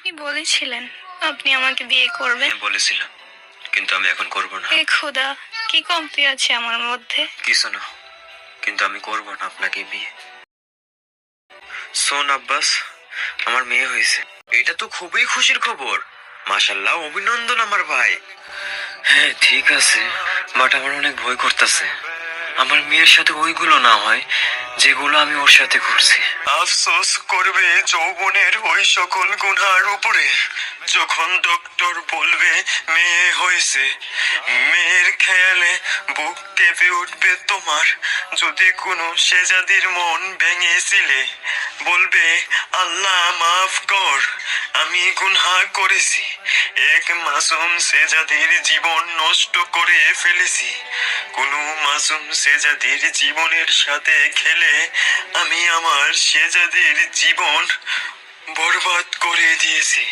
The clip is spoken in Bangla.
আপনি বলেছিলেন আপনি আমাকে বিয়ে করবেন। বলেছিলাম, কিন্তু আমি এখন করব না। হে খোদা, কি কমতি আছে আমার মধ্যে? কিছু না, কিন্তু আমি করব না আপনাকে বিয়ে। শোন আব্বাস, আমার মেয়ে হয়েছে। এটা তো খুবই খুশির খবর। মাশাআল্লাহ, অভিনন্দন আমার ভাই। হ্যাঁ ঠিক আছে, বাট আমার অনেক ভয় করতেছে। আমার মেয়ের সাথে ওইগুলো না হয় যেগুলো আমি ওর সাথে করছি। আফসোস করবে যৌবনের ওই সকল গুনার উপরে যখন ডক্টর বলবে মেয়ে হয়েছে। মেয়ের খেয়ালে বুক কেঁপে উঠবে তোমার। যদি কোনো শেজাদির মন ভেঙেছিলে, বলবে আল্লাহ মাফ কর, আমি গুনাহ করেছি। এক মাসুম শেজাদির জীবন নষ্ট করে ফেলেছি। কোনো মাসুম শেজাদির জীবনের সাথে খেলে আমি আমার শেজাদির জীবন বরবাদ করে দিয়েছি।